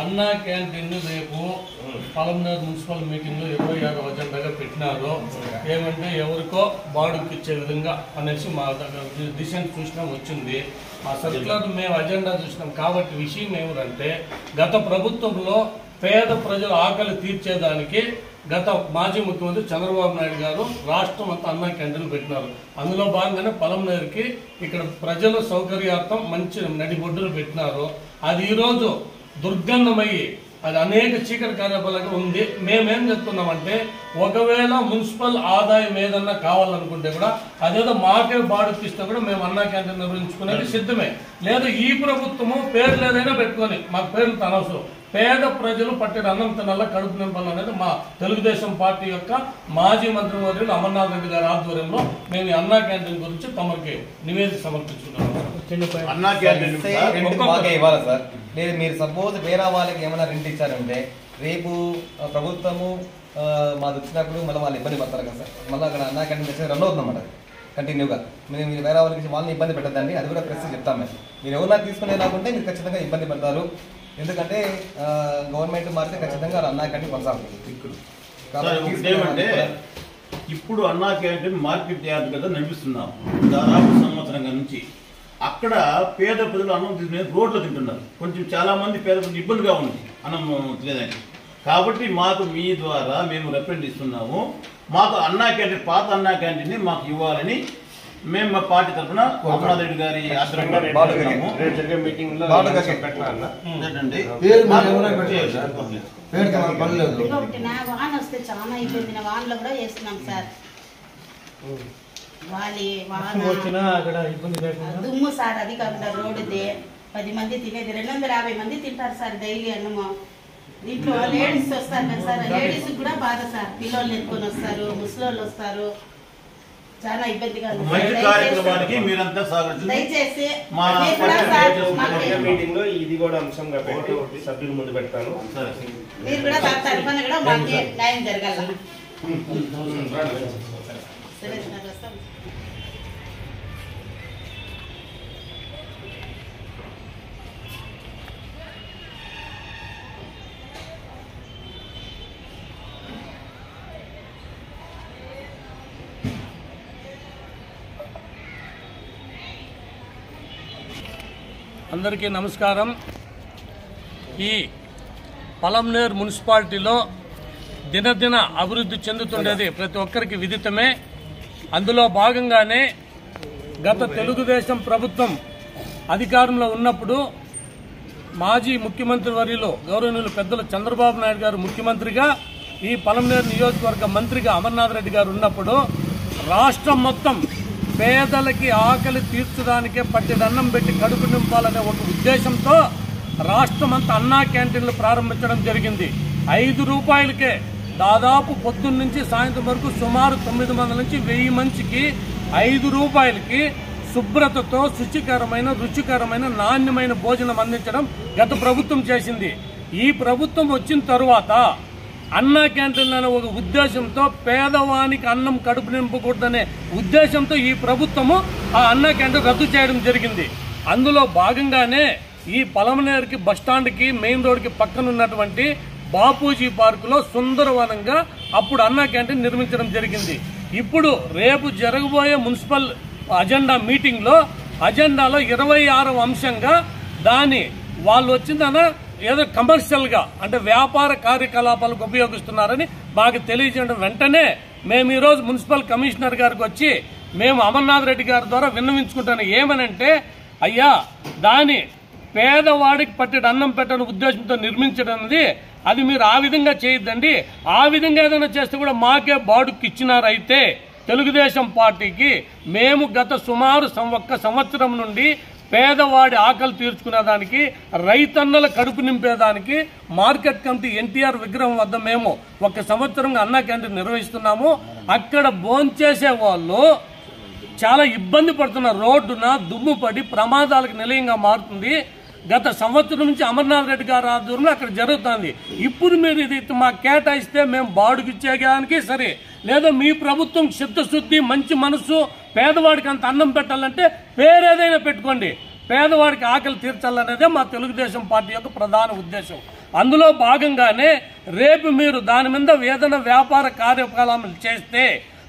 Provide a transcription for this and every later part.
అన్నా క్యాంటీన్ రేపు Palamaner municipal meeting లో 26వ అజెండాగా పెట్టినారు. ఏమంటే ఎవరికో బాడుకి ఇచ్చే విధంగా అనేసి మా దగ్గర డిసెంట్ చూసినా వచ్చింది. ఆ సర్క్యులర్ మేము అజెండా చూసినాం. కాబట్టి విషయం ఏమిటంటే గత ప్రభుత్వంలో పేద ప్రజల ఆకలి తీర్చేదానికి గత మాజీ ముఖ్యమంత్రి చంద్రబాబు నాయుడు గారు రాష్ట్రం అంతా అన్నా క్యాంటీన్లు పెట్టినారు. అందులో భాగంగానే పలమనేరుకి ఇక్కడ ప్రజల సౌకర్యార్థం మంచి నడిబొడ్డులు పెట్టినారు. అది ఈరోజు దుర్గంధమయ్యి అది అనేక చీకటి కార్యకలాపాలుగా ఉంది. మేమేం చెప్తున్నామంటే ఒకవేళ మున్సిపల్ ఆదాయం ఏదన్నా కావాలనుకుంటే కూడా అదేదో మాకే బాడుకిస్తే కూడా మేము అన్నా క్యాంటీన్ నిర్వహించుకునేది సిద్ధమే. లేదా ఈ ప్రభుత్వము పేర్లు ఏదైనా పెట్టుకొని మాకు పేర్లు అనవసరం, పేద ప్రజలు పట్టిన అన్నం తినాల కడుపు నింపాలనేది మా తెలుగుదేశం పార్టీ యొక్క మాజీ మంత్రివర్యులు అమర్నాథ్ రెడ్డి గారి ఆధ్వర్యంలో మేము ఈ అన్నా క్యాంటీన్ గురించి తమకి నివేదిక సమర్పించుకున్నాము. అన్నా క్యాంటీన్ ఇవ్వాలి సార్. లేదు మీరు సపోజ్ వేరే వాళ్ళకి ఏమైనా రెంట్ ఇచ్చారంటే రేపు ప్రభుత్వము మాది వచ్చినప్పుడు మళ్ళీ వాళ్ళు ఇబ్బంది పడతారు కదా సార్. మళ్ళీ అక్కడ అన్నా క్యాంటీన్ రన్ అవుతుందన్నమాట కంటిన్యూగా. మీరు వేరే వాళ్ళకి వాళ్ళని ఇబ్బంది పెట్టద్దండి, అది కూడా ప్రెస్ చెప్తాం మేము. మీరు ఎవరైనా తీసుకునే రాకుంటే మీరు ఖచ్చితంగా ఇబ్బంది పడతారు. ఎందుకంటే గవర్నమెంట్ మారితే ఖచ్చితంగా అన్నా క్యాంటీన్ కొనసాగుతుంది. ఏమంటే ఇప్పుడు అన్నా క్యాంటీన్ మార్కెట్ యార్డ్ కదా నడిపిస్తున్నాం దాదాపు సంవత్సరంగా నుంచి. అక్కడ పేద ప్రజలు అన్నం తీసుకునే రోడ్లు తింటున్నారు. కొంచెం చాలా మంది పేద ప్రజలు ఇబ్బందిగా ఉంది అన్నం తినేదానికి. కాబట్టి మాకు మీ ద్వారా మేము రిప్రజెంట్ ఇస్తున్నాము. మాకు అన్నా క్యాంటీన్ పాత అన్నా క్యాంటీన్ మాకు ఇవ్వాలని మేము మా పార్టీ తరఫున అమర్నాథ్ రెడ్డి గారి వాన వస్తే చాలా అయిపోయింది. వానలో కూడా వేస్తున్నాం సార్. దుమ్ము సార్, అది కాకుండా రోడ్డుది 10 మంది తినేది 250 మంది తింటారు సార్ డైలీ అన్నము. దీంట్లో లేడీస్ వస్తారు కదా సార్, లేడీస్ కూడా బాధ సార్. పిల్లలు ఎత్తుకొని వస్తారు, ముసలోళ్ళు వస్తారు, చాలా ఇబ్బందిగా ఉంది. దయచేసి మీటింగ్ లో ఇది కూడా అంశంగా పెట్టి సభ్యుల ముందు పెడతాను. మీరు కూడా తరఫున కూడా మాకు న్యాయం జరగాల. అందరికీ నమస్కారం. ఈ పలమనేరు మున్సిపాలిటీలో దినదిన అభివృద్ధి చెందుతుండేది ప్రతి ఒక్కరికి విదితమే. అందులో భాగంగానే గత తెలుగుదేశం ప్రభుత్వం అధికారంలో ఉన్నప్పుడు మాజీ ముఖ్యమంత్రి వర్యులు గౌరవనీయులు పెద్దలు చంద్రబాబు నాయుడు గారు ముఖ్యమంత్రిగా, ఈ పలమనేరు నియోజకవర్గ మంత్రిగా అమర్నాథ్ రెడ్డి గారు ఉన్నప్పుడు రాష్ట్రం మొత్తం పేదలకి ఆకలి తీర్చడానికే పట్టెడన్నం పెట్టి కడుపు నింపాలనే ఒక ఉద్దేశంతో రాష్ట్రమంతా అన్నా క్యాంటీన్లు ప్రారంభించడం జరిగింది. 5 రూపాయలకే దాదాపు పొద్దున్న నుంచి సాయంత్రం వరకు సుమారు 900 నుంచి 1000 మందికి 5 రూపాయలకి శుభ్రతతో శుచికరమైన రుచికరమైన నాణ్యమైన భోజనం అందించడం గత ప్రభుత్వం చేసింది. ఈ ప్రభుత్వం వచ్చిన తరువాత అన్నా క్యాంటీన్లు అనే ఒక ఉద్దేశంతో పేదవానికి అన్నం కడుపు నింపకూడదనే ఉద్దేశంతో ఈ ప్రభుత్వము ఆ అన్నా క్యాంటీన్ రద్దు చేయడం జరిగింది. అందులో భాగంగానే ఈ పలమనేరుకి బస్టాండ్కి మెయిన్ రోడ్కి పక్కన ఉన్నటువంటి బాపూజీ పార్కులో సుందరవనంగా అప్పుడు అన్నా క్యాంటీన్ నిర్మించడం జరిగింది. ఇప్పుడు రేపు జరగబోయే మున్సిపల్ అజెండా మీటింగ్లో అజెండాలో 26వ అంశంగా దాని వాళ్ళు వచ్చిందన్న ఏదో కమర్షియల్గా అంటే వ్యాపార కార్యకలాపాలకు ఉపయోగిస్తున్నారని మాకు తెలియజేయడం వెంటనే మేము ఈరోజు మున్సిపల్ కమిషనర్ గారికి వచ్చి మేము అమర్నాథ్ రెడ్డి గారి ద్వారా విన్నవించుకుంటాను. ఏమనంటే అయ్యా దాని పేదవాడికి పట్టెడు అన్నం పెట్టని ఉద్దేశంతో నిర్మించడం అది మీరు ఆ విధంగా చేయొద్దండి. ఆ విధంగా ఏదైనా చేస్తే కూడా మాకే బాడుకి ఇచ్చినారైతే తెలుగుదేశం పార్టీకి మేము గత సుమారు 1 సంవత్సరం నుండి పేదవాడి ఆకలి తీర్చుకునేదానికి రైతన్నల కడుపు నింపేదానికి మార్కెట్ కమిటీ ఎన్టీఆర్ విగ్రహం వద్ద మేము 1 సంవత్సరంగా అన్నా క్యాంటీన్ నిర్వహిస్తున్నాము. అక్కడ భోంచేసే వాళ్ళు చాలా ఇబ్బంది పడుతున్నారు. రోడ్డున దుమ్ము పడి ప్రమాదాలకు నిలయంగా మారుతుంది. గత సంవత్సరం నుంచి అమర్నాథ్ రెడ్డి గారి ఆధ్వర్యంలో అక్కడ జరుగుతుంది. ఇప్పుడు మీరు ఇది మాకు కేటాయిస్తే మేము బాడుగిచ్చేయడానికి సరే, లేదా మీ ప్రభుత్వం చిత్తశుద్ధి మంచి మనసు పేదవాడికి అంత అన్నం పెట్టాలంటే పేరేదైనా పెట్టుకోండి. పేదవాడికి ఆకలి తీర్చాలనేదే మా తెలుగుదేశం పార్టీ యొక్క ప్రధాన ఉద్దేశం. అందులో భాగంగానే రేపు మీరు దాని మీద ఏదైనా వ్యాపార కార్యకలాపాలు చేస్తే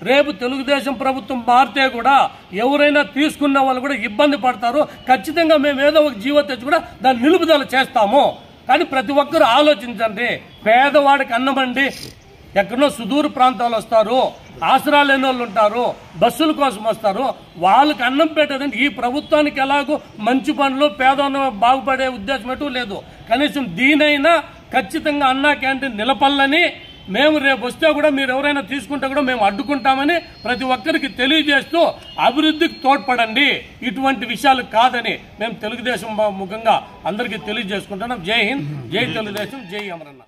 రేపు తెలుగుదేశం ప్రభుత్వం మారితే కూడా ఎవరైనా తీసుకున్న వాళ్ళు కూడా ఇబ్బంది పడతారు. ఖచ్చితంగా మేము ఏదో ఒక జీవో తెచ్చి కూడా దాన్ని నిలుపుదల చేస్తాము. కానీ ప్రతి ఒక్కరూ ఆలోచించండి, పేదవాడికి అన్నమండి ఎక్కడో సుదూర ప్రాంతాలు వస్తారు, ఆసరా లేని వాళ్ళు ఉంటారు, బస్సుల కోసం వస్తారు, వాళ్ళకి అన్నం పెట్టదండి. ఈ ప్రభుత్వానికి ఎలాగో మంచి పనులు పేదవాళ్ళు బాగుపడే ఉద్దేశం ఎటు లేదు. కనీసం దీనైనా ఖచ్చితంగా అన్నా క్యాంటీన్ నిలపల్లని మేము రేపు వస్తే కూడా మీరు ఎవరైనా తీసుకుంటే కూడా మేము అడ్డుకుంటామని ప్రతి ఒక్కరికి తెలియజేస్తూ అభివృద్ధికి తోడ్పడండి, ఇటువంటి విషయాలు కాదని మేము తెలుగుదేశం ముఖంగా అందరికీ తెలియజేసుకుంటున్నాం. జై హింద్, జై తెలుగుదేశం, జై అమరన్న.